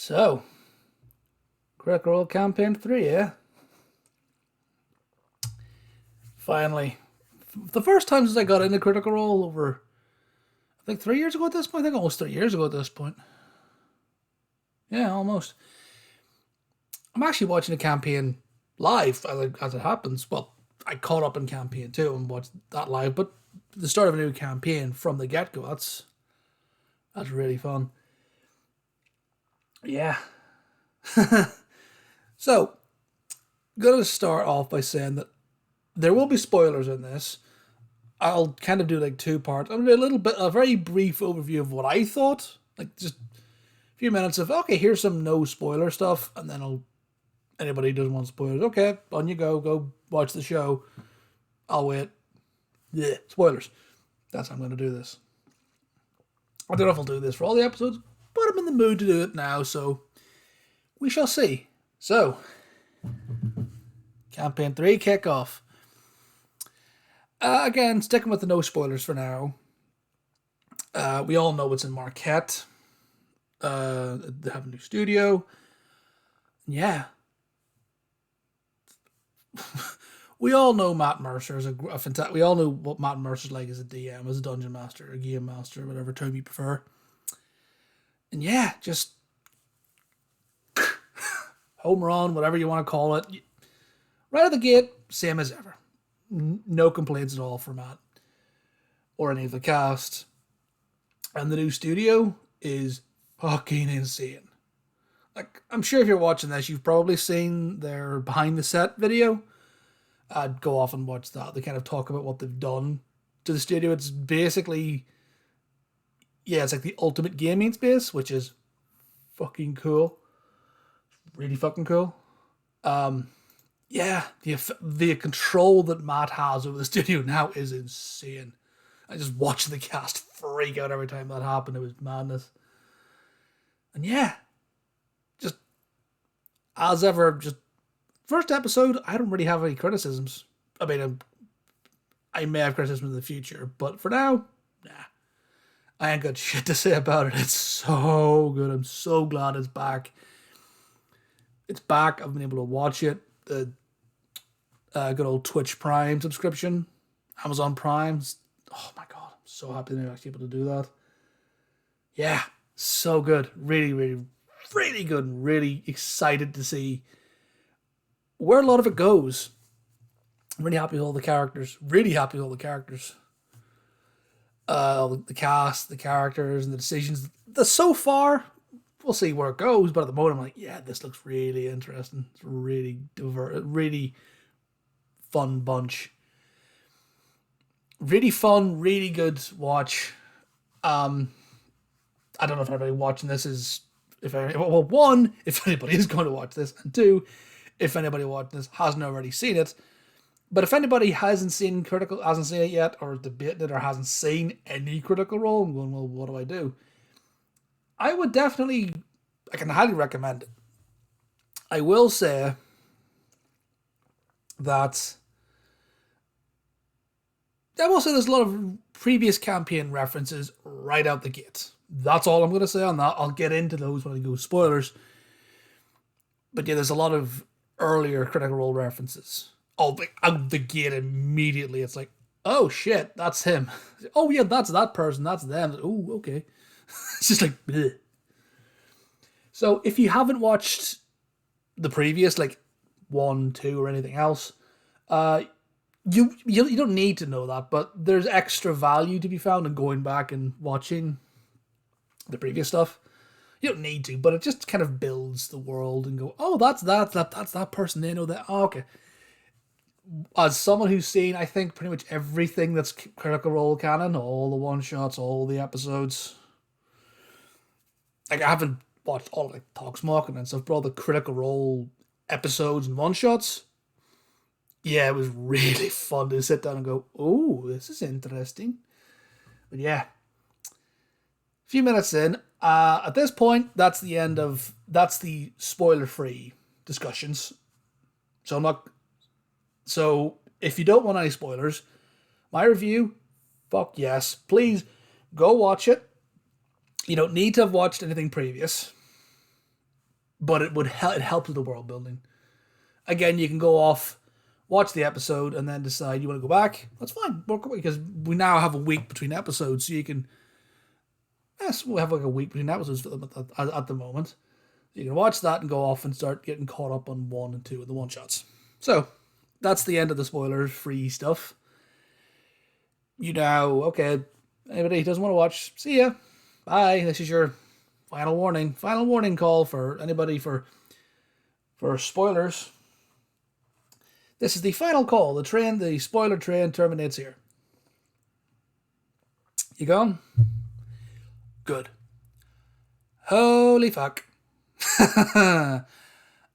So, Critical Role Campaign 3, yeah? Finally. The first time since I got into Critical Role over, I think 3 years ago at this point. I think almost 3 years ago at this point. Yeah, almost. I'm actually watching the campaign live as it happens. Well, I caught up in campaign 2 and watched that live, but the start of a new campaign from the get-go, that's really fun. Yeah. So, gonna start off by saying that there will be spoilers in this. I'll kind of do like two parts. I'm gonna do a very brief overview of what I thought, like just a few minutes of okay, here's some no spoiler stuff, and then anybody who doesn't want spoilers, okay, on you go watch the show. I'll wait. Yeah, spoilers. That's how I'm gonna do this. I don't know if I'll do this for all the episodes, but I'm in the mood to do it now, so we shall see. So, campaign 3 kickoff. Again, sticking with the no spoilers for now. We all know what's in Marquette. They have a new studio. Yeah. We all know Matt Mercer is a fantastic. We all know what Matt Mercer's like as a DM, as a dungeon master, a game master, whatever term you prefer. And yeah, just home run, whatever you want to call it. Right out the gate, same as ever. No complaints at all for Matt or any of the cast. And the new studio is fucking insane. Like, I'm sure if you're watching this, you've probably seen their behind the set video. I'd go off and watch that. They kind of talk about what they've done to the studio. It's basically, yeah, it's like the ultimate gaming space, which is fucking cool. Really fucking cool. Yeah, the control that Matt has over the studio now is insane. I just watched the cast freak out every time that happened. It was madness. And yeah, just as ever, just first episode, I don't really have any criticisms. I mean, I may have criticisms in the future, but for now, nah. I ain't got shit to say about it. It's so good. I'm so glad it's back. It's back. I've been able to watch it. The good old Twitch Prime subscription, Amazon Prime. Oh my god, I'm so happy they're actually able to do that. Yeah, so good. Really, really, really good. Really excited to see where a lot of it goes. I'm really happy with all the characters. Really happy with all the characters. The cast, the characters, and the decisions. So far, we'll see where it goes. But at the moment, I'm like, yeah, this looks really interesting. It's really really fun bunch. Really fun, really good watch. I don't know if anybody watching this is if anybody is going to watch this, and two, if anybody watching this hasn't already seen it. But if anybody hasn't seen it yet, or debated it, or hasn't seen any Critical Role, I'm going, well, what do I do? I can highly recommend it. I will say that there's a lot of previous campaign references right out the gate. That's all I'm going to say on that. I'll get into those when I go spoilers. But yeah, there's a lot of earlier Critical Role references. Oh, out the gate immediately. It's like, oh shit, that's him. Oh yeah, that's that person. That's them. Oh, okay. It's just like, bleh. So if you haven't watched the previous, like 1, 2, or anything else, you don't need to know that, but there's extra value to be found in going back and watching the previous stuff. You don't need to, but it just kind of builds the world and go, oh, that's that person. They know that. Oh, okay. As someone who's seen, I think, pretty much everything that's Critical Role canon, all the one-shots, all the episodes. Like, I haven't watched all like Talk Smoking and stuff, but all the Critical Role episodes and one-shots. Yeah, it was really fun to sit down and go, oh, this is interesting. But yeah, a few minutes in, at this point, that's the spoiler-free discussions. So if you don't want any spoilers, my review, fuck yes. Please go watch it. You don't need to have watched anything previous. but it helps with the world building. Again, you can go off, watch the episode, and then decide you want to go back. That's fine, because we now have a week between episodes, so you can. Yes, we'll have like a week between episodes for them at the moment. You can watch that and go off and start getting caught up on 1 and 2 of the one shots. So that's the end of the spoiler-free stuff. You know, okay, anybody who doesn't want to watch, see ya. Bye. This is your final warning. Final warning call for anybody for spoilers. This is the final call. The spoiler train terminates here. You going? Good. Holy fuck. I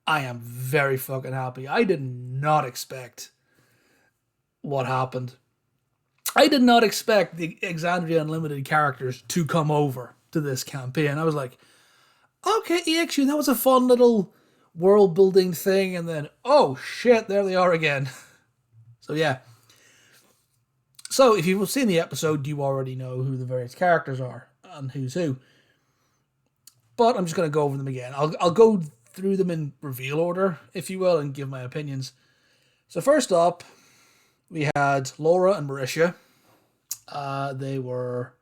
am very fucking happy. I did not expect what happened. I did not expect the Exandria Unlimited characters to come over to this campaign. I was like, okay, EXU, that was a fun little world building thing, and then, oh shit, there they are again. So yeah. So if you've seen the episode, you already know who the various characters are and who's who. But I'm just going to go over them again. I'll go through them in reveal order, if you will, and give my opinions. So first up, we had Laura and Marisha. They were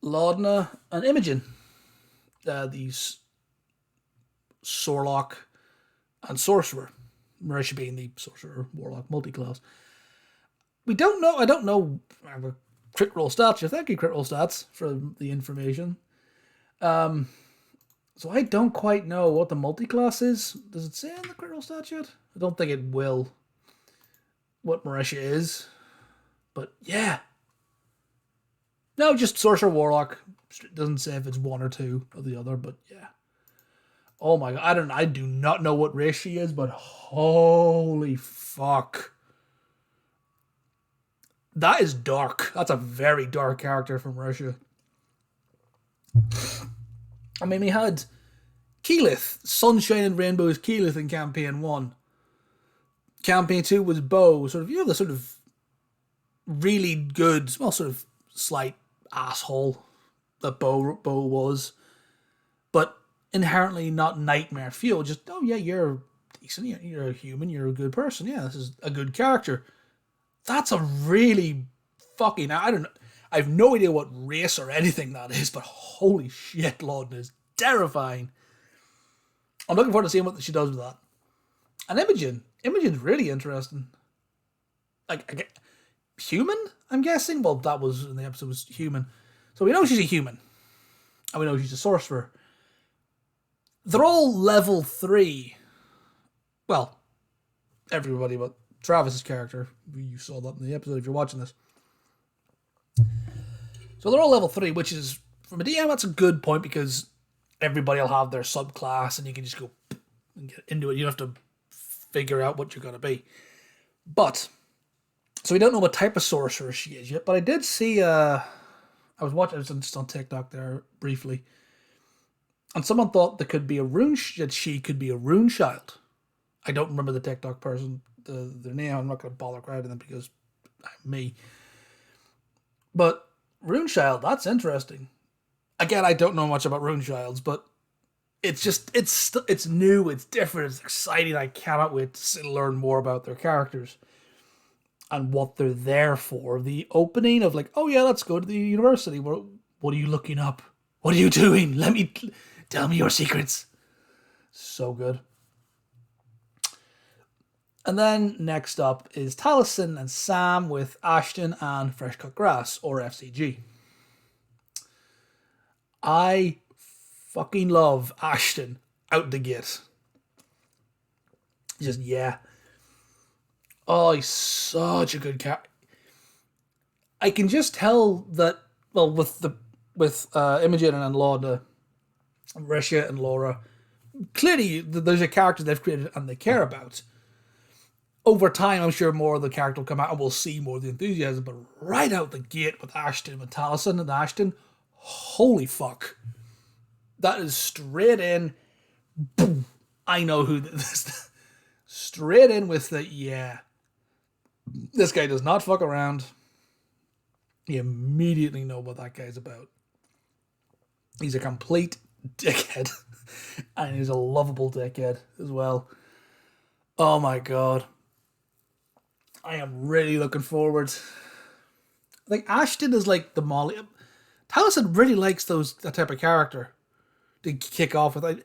Laudna and Imogen. These Sorlock and Sorcerer. Marisha being the Sorcerer, Warlock, multi-class. I don't know crit roll stats. Thank you, crit roll stats, for the information. So I don't quite know what the multi-class is. Does it say in the crit roll stats yet? I don't think it will. What Marisha is. But yeah. No, just Sorcerer Warlock. It doesn't say if it's one or two of the other, but yeah. Oh my god, I do not know what race she is, but holy fuck. That is dark. That's a very dark character from Russia. I mean, we had Keyleth, Sunshine and Rainbows Keyleth in Campaign 1. Campaign 2 was Bo, sort of, the sort of really good, well, sort of slight asshole that Bo was. But inherently not nightmare fuel. Just, oh yeah, you're decent, you're a human, you're a good person. Yeah, this is a good character. That's a really fucking, I don't know. I have no idea what race or anything that is, but holy shit, Laudna is terrifying. I'm looking forward to seeing what she does with that. And Imogen's really interesting. Like, human, I'm guessing? Well, that was, in the episode, was human. So we know she's a human. And we know she's a sorcerer. They're all level 3. Well, everybody but Travis's character. You saw that in the episode if you're watching this. So they're all level 3, which is, from a DM, that's a good point because everybody will have their subclass and you can just go and get into it. You don't have to figure out what you're going to be. But, so we don't know what type of sorcerer she is yet, but I did see, I was just on TikTok there briefly, and someone thought that she could be a rune child. I don't remember the TikTok person, their name. I'm not going to bother crowding them because I'm me. But Rune Child, that's interesting. Again, I don't know much about Rune Childs, but it's just, it's new, it's different, it's exciting. I cannot wait to learn more about their characters and what they're there for. The opening of like, oh yeah, let's go to the university. What are you looking up? What are you doing? Tell me your secrets. So good. And then next up is Taliesin and Sam with Ashton and Fresh Cut Grass, or FCG. I fucking love Ashton out the gate. Just, yeah. Oh, he's such a good character. I can just tell that, well, with Imogen and Laudna, Marisha and Laura, clearly there's a character they've created and they care about. Over time, I'm sure more of the character will come out and we'll see more of the enthusiasm, but right out the gate with Ashton, with Taliesin and Ashton, holy fuck. That is straight in, boom, I know who this straight in with the, yeah. This guy does not fuck around. You immediately know what that guy's about. He's a complete dickhead. And he's a lovable dickhead as well. Oh my god. I am really looking forward. Like, Ashton is like the Molly. Taliesin really likes that type of character to kick off with.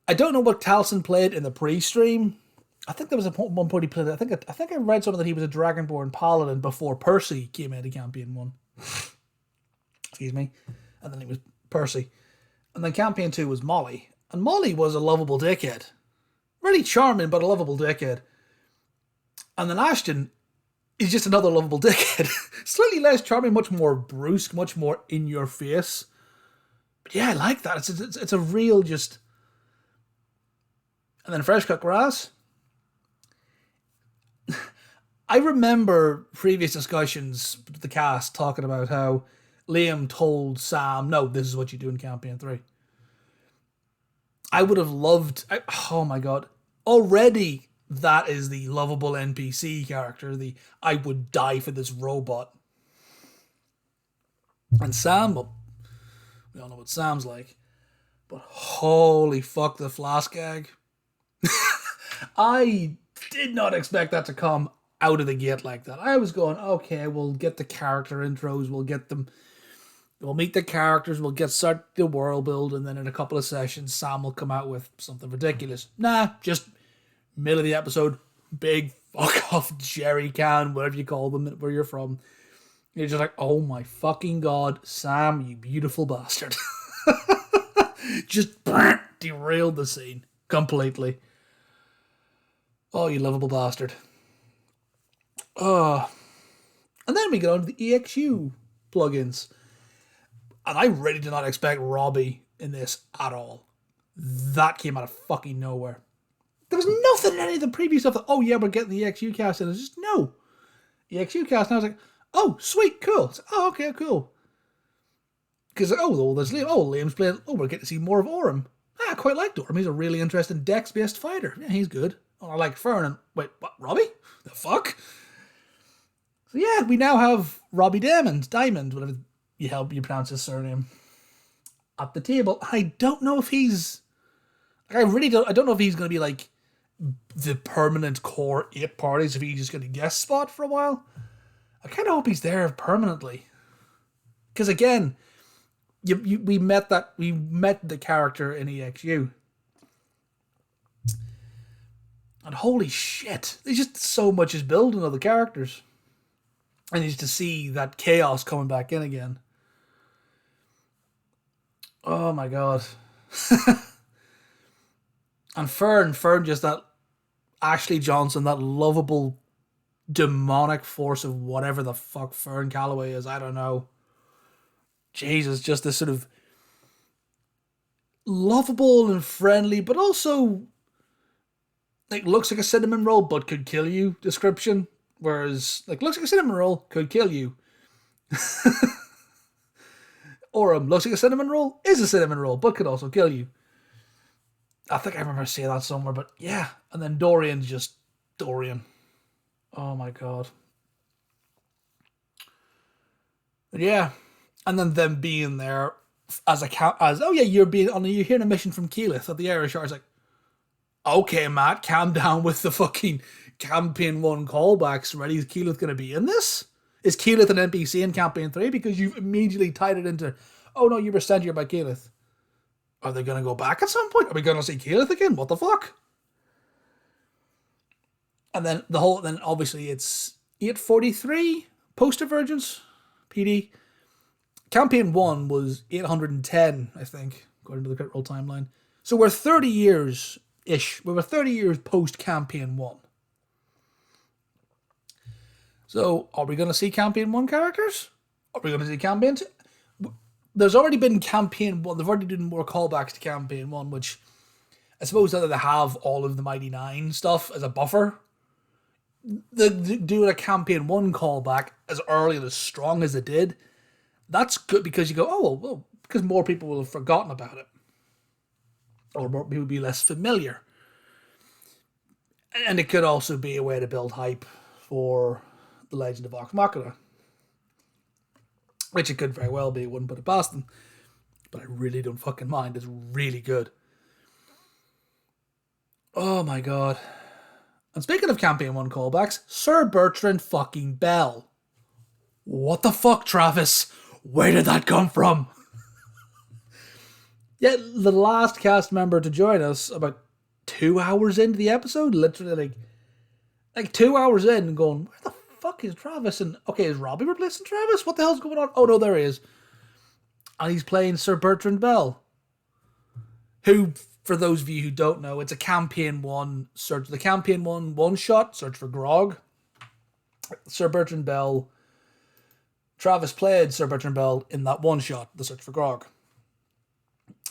I don't know what Taliesin played in the pre-stream. I think there was one point he played. I think I read something that he was a Dragonborn Paladin before Percy came into Campaign 1. Excuse me. And then he was Percy. And then Campaign 2 was Molly. And Molly was a lovable dickhead. Really charming, but a lovable dickhead. And then Ashton is just another lovable dickhead. Slightly less charming, much more brusque, much more in your face. But yeah, I like that. It's a real just... And then Fresh Cut Grass. I remember previous discussions with the cast talking about how Liam told Sam, no, this is what you do in Campaign 3. I would have loved... oh my god. Already, that is the lovable NPC character. The I would die for this robot. And Sam, well, we all know what Sam's like. But holy fuck, the flask gag. I did not expect that to come out of the gate like that. I was going, okay, we'll get the character intros, we'll meet the characters, we'll start the world build, and then in a couple of sessions, Sam will come out with something ridiculous. Nah, just middle of the episode, big fuck off jerry can, whatever you call them, where you're from. You're just like, oh my fucking god, Sam, you beautiful bastard. Just derailed the scene completely. Oh, you lovable bastard. And then we get on to the EXU plugins. And I really did not expect Robbie in this at all. That came out of fucking nowhere. There was nothing in any of the previous stuff that, oh yeah, we're getting the EXU cast in. It's just, no. EXU cast. And I was like, oh, sweet, cool. Oh, okay, cool. Because, there's Liam. Oh, Liam's playing. Oh, we're getting to see more of Orym. I quite liked Orym. He's a really interesting Dex-based fighter. Yeah, he's good. Oh, I like Fern. And wait, what? Robbie? The fuck? So yeah, we now have Robbie Diamond, whatever you pronounce his surname, at the table. I don't know if he's... I don't know if he's going to be like the permanent core 8 parties, if he's just going to guest spot for a while. I kind of hope he's there permanently. Because again, we met the character in EXU. And holy shit, there's just so much is building of the characters. And just to see that chaos coming back in again. Oh my god. And Fern, just that Ashley Johnson, that lovable demonic force of whatever the fuck Fern Calloway is, I don't know. Jesus, just this sort of lovable and friendly, but also like looks like a cinnamon roll but could kill you description. Whereas, like, looks like a cinnamon roll, could kill you. Orym looks like a cinnamon roll, is a cinnamon roll, but could also kill you. I think I remember seeing that somewhere, but yeah. And then Dorian's just Dorian. Oh my god. But yeah. And then them being there as oh yeah, you're hearing a mission from Keyleth at the Irish Shore. It's like, okay, Matt, calm down with the fucking Campaign 1 callbacks. Ready? Is Keyleth going to be in this? Is Keyleth an NPC in Campaign 3? Because you've immediately tied it into, oh no, you were sent here by Keyleth. Are they going to go back at some point? Are we going to see Keyleth again? What the fuck? And then then obviously it's 843 post-Divergence PD. Campaign 1 was 810, I think, according to the Crit Role timeline. So we're 30 years-ish. We were 30 years post-Campaign 1. So, are we going to see Campaign 1 characters? Are we going to see Campaign 2? There's already been Campaign 1. They've already done more callbacks to Campaign 1, which I suppose that they have all of the Mighty Nine stuff as a buffer. Doing a Campaign 1 callback as early and as strong as it did, that's good because you go, because more people will have forgotten about it. Or more people will be less familiar. And it could also be a way to build hype for The Legend of Vox Machina. Which it could very well be, wouldn't put it past them. But I really don't fucking mind. It's really good. Oh my god. And speaking of Campaign 1 callbacks, Sir Bertrand fucking Bell. What the fuck, Travis? Where did that come from? Yeah, the last cast member to join us about 2 hours into the episode, literally like 2 hours in, going, where the fuck is Travis? And okay, is Robbie replacing Travis? What the hell's going on? Oh no, there he is. And he's playing Sir Bertrand Bell, who, for those of you who don't know, it's a Campaign 1 search. The Campaign 1 one-shot, Search for Grog. Sir Bertrand Bell, Travis played Sir Bertrand Bell in that one-shot, The Search for Grog.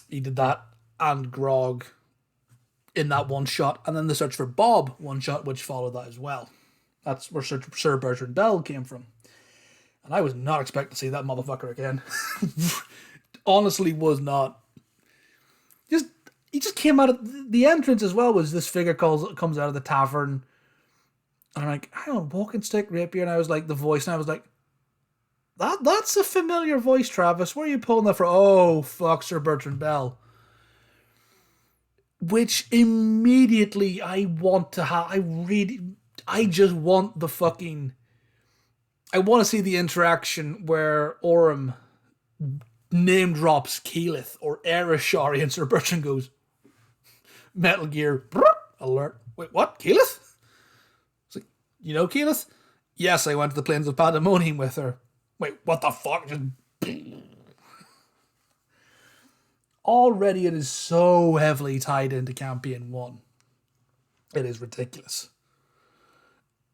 He did that and Grog in that one-shot, and then The Search for Bob one-shot, which followed that as well. That's where Sir Bertrand Bell came from. And I was not expecting to see that motherfucker again. Honestly, was not. He just came out of the entrance as well. Was this figure comes out of the tavern, and I'm like, hang on, walking stick rapier, and I was like, the voice, and I was like, that's a familiar voice, Travis. Where are you pulling that from? Oh, fuck, Sir Bertrand Bell. Which immediately I want to have. I just want the fucking. I want to see the interaction where Orym name drops Keyleth or Erishari, and Sir Bertrand goes, Metal Gear alert. Wait, what? Keyleth? It's like, you know Keyleth? Yes, I went to the Plains of Pandemonium with her. Wait, what the fuck? Just already it is so heavily tied into Campaign 1. It is ridiculous.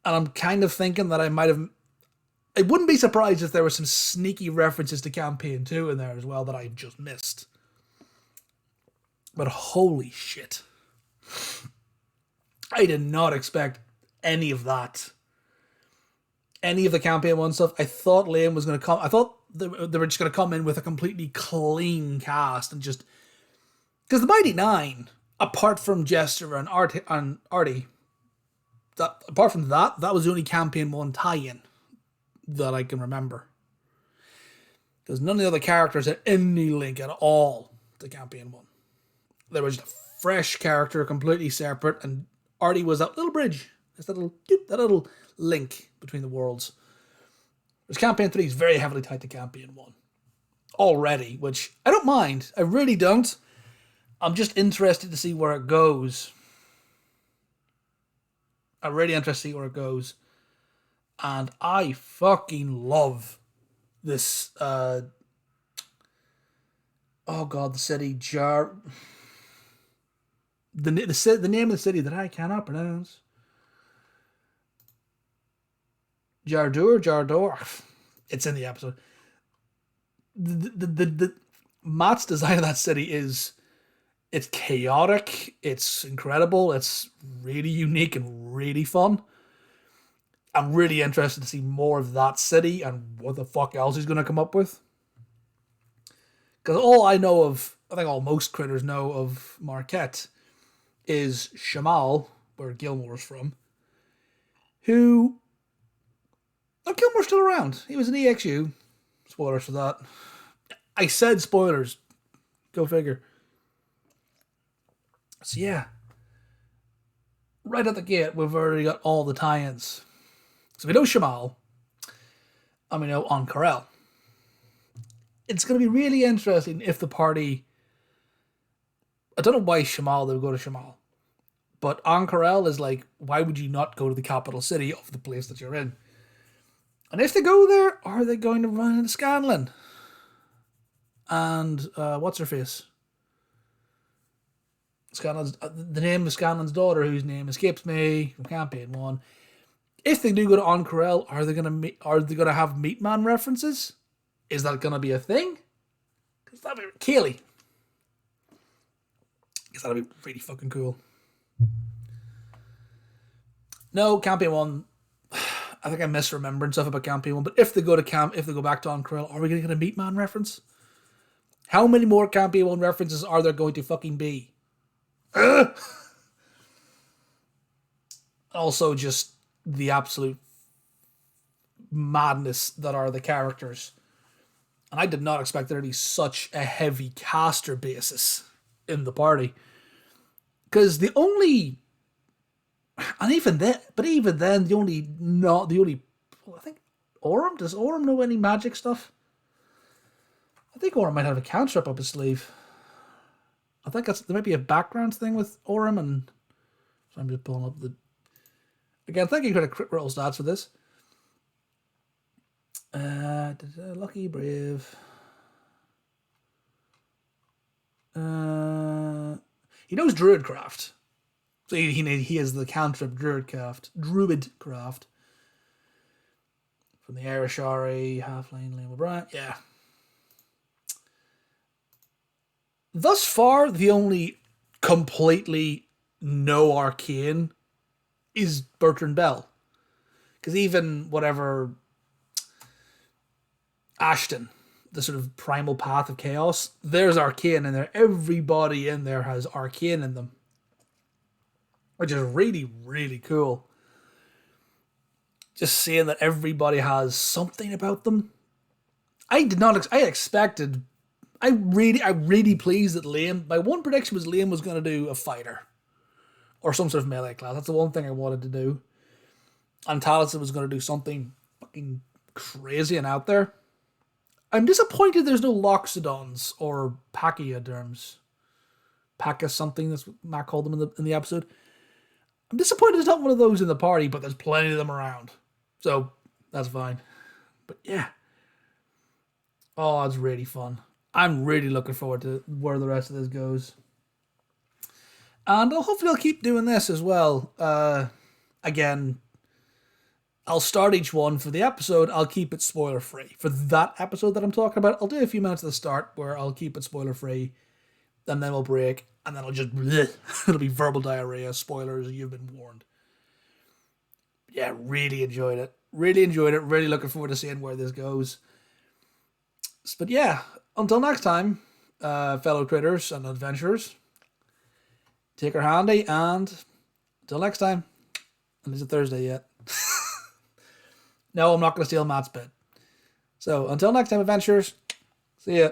And I'm kind of thinking that I wouldn't be surprised if there were some sneaky references to Campaign 2 in there as well that I just missed. But holy shit. I did not expect any of that. Any of the Campaign 1 stuff. I thought Liam was going to come. I thought they were just going to come in with a completely clean cast and just. Because the Mighty Nine, apart from Jester and Artie, apart from that was the only Campaign 1 tie-in that I can remember. Because none of the other characters had any link at all to Campaign 1. There was just a fresh character, completely separate, and Artie was that little bridge. It's that little link between the worlds. Whereas Campaign 3 is very heavily tied to Campaign 1. Already, which I don't mind. I really don't. I'm just interested to see where it goes. I'm really interested to see where it goes. And I fucking love this, oh god, the city, the name of the city that I cannot pronounce. Jardor. It's in the episode. The Matt's design of that city it's chaotic, it's incredible, it's really unique and really fun. I'm really interested to see more of that city and what the fuck else he's going to come up with. Because all I know of, I think most critters know of Marquette is Shamal, where Gilmore's from, who... Oh, Gilmore's still around. He was an EXU. Spoilers for that. I said spoilers. Go figure. So yeah. Right at the gate, we've already got all the tie-ins. So we know Shamal, and we know Ank'Harel. It's going to be really interesting if the party... I don't know why Shamal, they would go to Shamal. But Ank'Harel is like, why would you not go to the capital city of the place that you're in? And if they go there, are they going to run into Scanlan? And what's her face? The name of Scanlan's daughter, whose name escapes me from Campaign 1. If they do go to Ank'Harel, are they gonna have Meatman references? Is that gonna be a thing? Because that'd be Kaylee. Because that'd be really fucking cool. No, Campaign 1. I think I'm misremembering stuff about Campaign 1. But if they go back to Ank'Harel, are we gonna get a Meatman reference? How many more Campaign 1 references are there going to fucking be? Also, just the absolute madness that are the characters. And I did not expect there to be such a heavy caster basis in the party. Because the only And even then, I think does Orim know any magic stuff? I think Orim might have a cantrip up his sleeve. I think there might be a background thing with Orim, and so I'm just pulling up the. Again, thank you for the crit roll stats for this. Lucky Brave. He knows Druidcraft. So he has the cantrip Druidcraft. From the Airishari, Halfling, Liam O'Brien. Yeah. Thus far, the only completely no arcane is Bertrand Bell. Because even whatever Ashton, the sort of primal path of chaos, there's arcane in there. Everybody in there has arcane in them. Which is really, really cool. Just seeing that everybody has something about them. I really pleased that Liam, my one prediction was Liam was going to do a fighter. Or some sort of melee class. That's the one thing I wanted to do. And Taliesin was going to do something fucking crazy and out there. I'm disappointed there's no Loxodons or Pachyderms. Pachyderms something, that's what Matt called them in the episode. I'm disappointed there's not one of those in the party, but there's plenty of them around. So, that's fine. But yeah. Oh, it's really fun. I'm really looking forward to where the rest of this goes. And hopefully I'll keep doing this as well. Again, I'll start each one for the episode. I'll keep it spoiler free. For that episode that I'm talking about, I'll do a few minutes at the start where I'll keep it spoiler free. And then we'll break. And then I'll just... It'll be verbal diarrhea. Spoilers, you've been warned. Yeah, really enjoyed it. Really enjoyed it. Really looking forward to seeing where this goes. But yeah, until next time, fellow critters and adventurers, take her handy, and until next time. And is it Thursday yet? No, I'm not going to steal Matt's bit. So, until next time, adventurers, see ya.